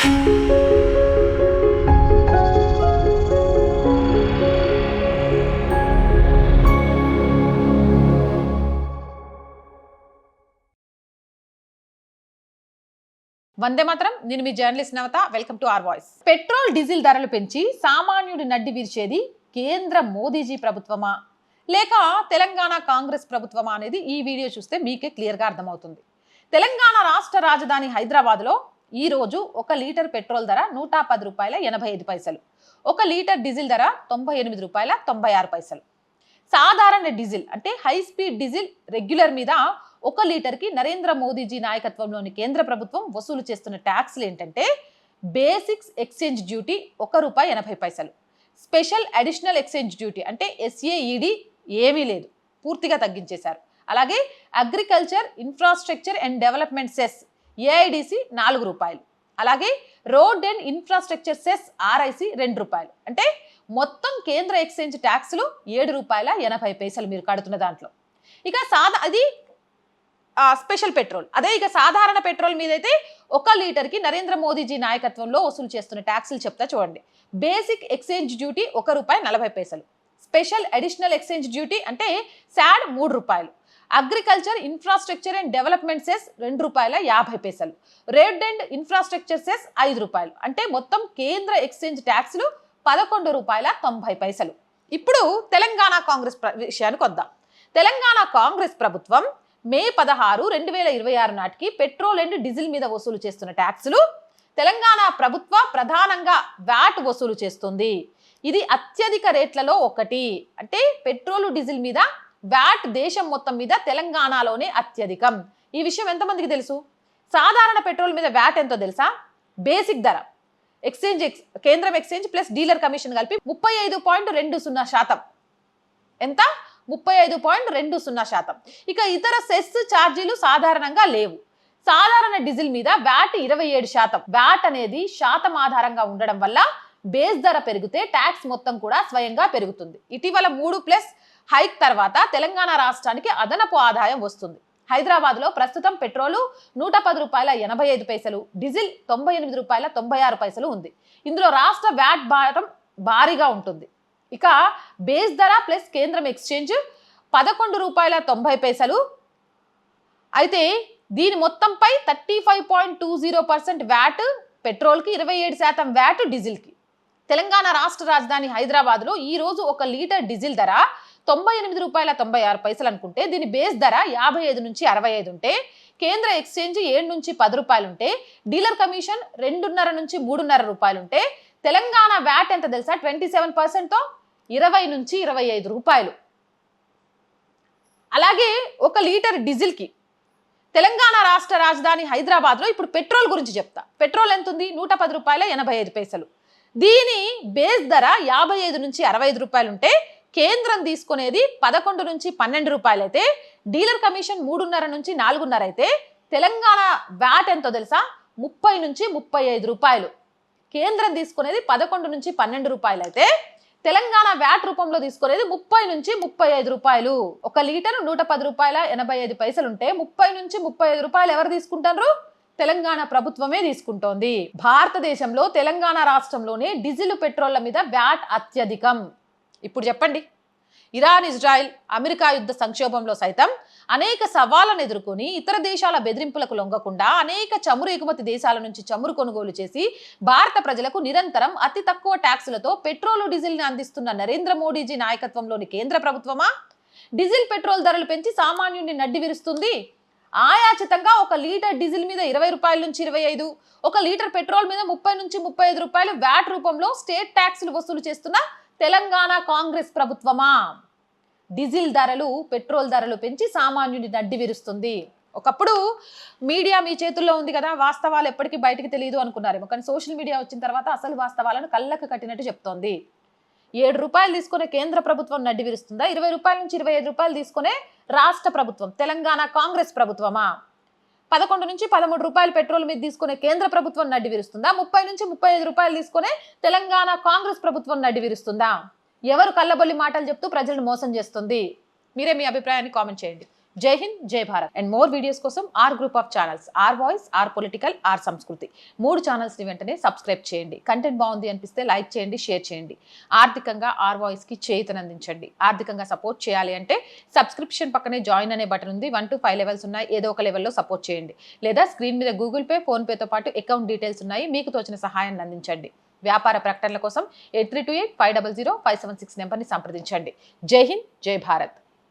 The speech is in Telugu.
వందే మాత్రం. నేను మీ journalist Navata. Welcome to our voice. Petrol diesel ధరలు పెంచి సామాన్యుడి నడ్డి విరిచేది కేంద్ర మోదీజీ ప్రభుత్వమా లేక తెలంగాణ కాంగ్రెస్ ప్రభుత్వమా అనేది ఈ వీడియో చూస్తే మీకే క్లియర్గా అర్థమవుతుంది. తెలంగాణ రాష్ట్ర రాజధాని హైదరాబాద్లో ఈరోజు 1 లీటర్ పెట్రోల్ ధర ₹110.85, 1 లీటర్ డీజిల్ ధర ₹98.96. సాధారణ డీజిల్ అంటే హై స్పీడ్ డీజిల్ రెగ్యులర్ మీద 1 లీటర్కి నరేంద్ర మోదీజీ నాయకత్వంలోని కేంద్ర ప్రభుత్వం వసూలు చేస్తున్న ట్యాక్స్లు ఏంటంటే basics exchange duty ₹1.80, special additional exchange duty అంటే SAED ఏమీ లేదు, పూర్తిగా తగ్గించేశారు. అలాగే agriculture infrastructure and development cess AIDC ₹4, అలాగే road and infrastructure cess RIC ₹2. అంటే మొత్తం కేంద్ర ఎక్స్చేంజ్ ట్యాక్స్లు ₹7.80 మీరు కడుతున్న దాంట్లో. ఇక అది స్పెషల్ పెట్రోల్. అదే ఇక సాధారణ పెట్రోల్ మీద అయితే 1 లీటర్కి నరేంద్ర మోదీజీ నాయకత్వంలో వసూలు చేస్తున్న ట్యాక్సులు చెప్తా చూడండి. Basic exchange duty ₹1.40, special additional exchange duty అంటే SAD ₹3, agriculture infrastructure and development cess ₹2.50, road and infrastructure cess ₹5. అంటే మొత్తం కేంద్ర ఎక్స్చేంజ్ ట్యాక్స్లు ₹11.90. ఇప్పుడు తెలంగాణ కాంగ్రెస్ విషయానికి వద్దాం. తెలంగాణ కాంగ్రెస్ ప్రభుత్వం మే 16, 2026 నాటికి పెట్రోల్ అండ్ డీజిల్ మీద వసూలు చేస్తున్న ట్యాక్సులు తెలంగాణ ప్రభుత్వ ప్రధానంగా VAT వసూలు చేస్తుంది. ఇది అత్యధిక రేట్లలో ఒకటి. అంటే పెట్రోల్ డీజిల్ మీద VAT దేశం మొత్తం మీద తెలంగాణలోనే అత్యధికం. ఈ విషయం ఎంతమందికి తెలుసు? సాధారణ పెట్రోల్ మీద VAT ఎంతో తెలుసా? బేసిక్ ధర కేంద్రం ఎక్స్చేంజ్ ప్లస్ డీలర్ కమిషన్ కలిపి 35.20%. ఎంత? 35.20%. ఇక ఇతర సెస్ ఛార్జీలు సాధారణంగా లేవు. సాధారణ డీజిల్ మీద VAT 27%. VAT అనేది శాతం ఆధారంగా ఉండడం వల్ల బేస్ ధర పెరిగితే ట్యాక్స్ మొత్తం కూడా స్వయంగా పెరుగుతుంది. ఇటీవల 3+ హైక్ తర్వాత తెలంగాణ రాష్ట్రానికి అదనపు ఆదాయం వస్తుంది. హైదరాబాద్లో ప్రస్తుతం పెట్రోలు ₹110.85, డీజిల్ ₹98.96 ఉంది. ఇందులో రాష్ట్ర VAT భారం భారీగా ఉంటుంది. ఇక బేస్ ధర ప్లస్ కేంద్రం ఎక్స్చేంజ్ ₹11.90. అయితే దీని మొత్తంపై 35.20% VAT పెట్రోల్కి, 27% VAT డీజిల్కి. తెలంగాణ రాష్ట్ర రాజధాని హైదరాబాద్లో ఈరోజు 1 లీటర్ డీజిల్ ధర ₹98.96 అనుకుంటే దీని బేస్ ధర 55 నుంచి 65 ఉంటే, కేంద్ర ఎక్స్చేంజ్ 7 నుంచి 10 రూపాయలు ఉంటే, డీలర్ కమిషన్ 2.5 నుంచి 3.5 రూపాయలు ఉంటే, తెలంగాణ VAT ఎంత తెలుసా? 27%తో 20 నుంచి 25 రూపాయలు. అలాగే 1 లీటర్ డీజిల్కి తెలంగాణ రాష్ట్ర రాజధాని హైదరాబాద్లో ఇప్పుడు పెట్రోల్ గురించి చెప్తా. పెట్రోల్ ఎంత ఉంది? ₹110.85. దీని బేస్ ధర 55 నుంచి 65 రూపాయలు ఉంటే, కేంద్రం తీసుకునేది 11 నుంచి 12 రూపాయలు అయితే, డీలర్ కమిషన్ 3.5 నుంచి 4.5 అయితే, తెలంగాణ VAT ఎంతో తెలుసా? 30 నుంచి 35 రూపాయలు. కేంద్రం తీసుకునేది 11 నుంచి 12 రూపాయలు అయితే, తెలంగాణ VAT రూపంలో తీసుకునేది 30 నుంచి 35 రూపాయలు. 1 లీటర్ ₹110.85 ఉంటే 30 నుంచి 35 రూపాయలు ఎవరు తీసుకుంటారు? తెలంగాణ ప్రభుత్వమే తీసుకుంటోంది. భారతదేశంలో తెలంగాణ రాష్ట్రంలోనే డీజిల్ పెట్రోళ్ల మీద VAT అత్యధికం. ఇప్పుడు చెప్పండి, ఇరాన్, ఇజ్రాయెల్, అమెరికా యుద్ధ సంక్షోభంలో సైతం అనేక సవాళ్లను ఎదుర్కొని ఇతర దేశాల బెదిరింపులకు లొంగకుండా అనేక చమురు ఎగుమతి దేశాల నుంచి చమురు కొనుగోలు చేసి భారత ప్రజలకు నిరంతరం అతి తక్కువ ట్యాక్సులతో పెట్రోల్ డీజిల్ని అందిస్తున్న నరేంద్ర మోడీజీ నాయకత్వంలోని కేంద్ర ప్రభుత్వమా డీజిల్ పెట్రోల్ ధరలు పెంచి సామాన్యుడిని నడ్డి విరుస్తుంది? ఆయాచితంగా 1 లీటర్ డీజిల్ మీద 20 రూపాయల నుంచి 25, 1 లీటర్ పెట్రోల్ మీద 30 నుంచి 35 రూపాయలు VAT రూపంలో స్టేట్ ట్యాక్సులు వసూలు చేస్తున్న తెలంగాణ కాంగ్రెస్ ప్రభుత్వమా డీజిల్ ధరలు, పెట్రోల్ ధరలు పెంచి సామాన్యుడి నడ్డి విరుస్తుంది? ఒకప్పుడు మీడియా మీ చేతుల్లో ఉంది కదా, వాస్తవాలు ఎప్పటికీ బయటికి తెలియదు అనుకున్నారేమో. కానీ సోషల్ మీడియా వచ్చిన తర్వాత అసలు వాస్తవాలను కళ్ళకు కట్టినట్టు చెప్తోంది. 7 రూపాయలు తీసుకునే కేంద్ర ప్రభుత్వం నడ్డి విరుస్తుందా? 20 రూపాయల నుంచి 25 రూపాయలు తీసుకునే రాష్ట్ర ప్రభుత్వం తెలంగాణ కాంగ్రెస్ ప్రభుత్వమా? 11 నుంచి 13 రూపాయలు పెట్రోల్ మీద తీసుకునే కేంద్ర ప్రభుత్వం నడ్డి విరుస్తుందా? 30 నుంచి 35 రూపాయలు తీసుకునే తెలంగాణ కాంగ్రెస్ ప్రభుత్వం నడ్డి విరుస్తుందా? ఎవరు కళ్ళబొల్లి మాటలు చెప్తూ ప్రజలను మోసం చేస్తుంది? మీరే మీ అభిప్రాయాన్ని కామెంట్ చేయండి. Jai Hind, Jai Bharat. And more videos కోసం our group of channels, our voice, our political, our Sanskriti 3 channels ని వెంటనే సబ్స్క్రైబ్ చేయండి. కంటెంట్ బాగుంది అనిపిస్తే లైక్ చేయండి, షేర్ చేయండి. ఆర్థికంగా ఆర్ వాయిస్ కి చేయూతనందించండి. ఆర్థికంగా సపోర్ట్ చేయాలి అంటే సబ్స్క్రిప్షన్ పక్కనే జాయిన్ అనే బటన్ ఉంది. 1 to 5 లెవెల్స్ ఉన్నాయి. ఏదో ఒక లెవెల్లో సపోర్ట్ చేయండి. లేదా స్క్రీన్ మీద గూగుల్ పే, ఫోన్ పేతో పాటు అకౌంట్ డీటెయిల్స్ ఉన్నాయి. మీకు తోచిన సహాయాన్ని అందించండి. వ్యాపార ప్రకటనల కోసం 8328 500 576 నెంబర్ని సంప్రదించండి. జై హింద్, జై భారత్.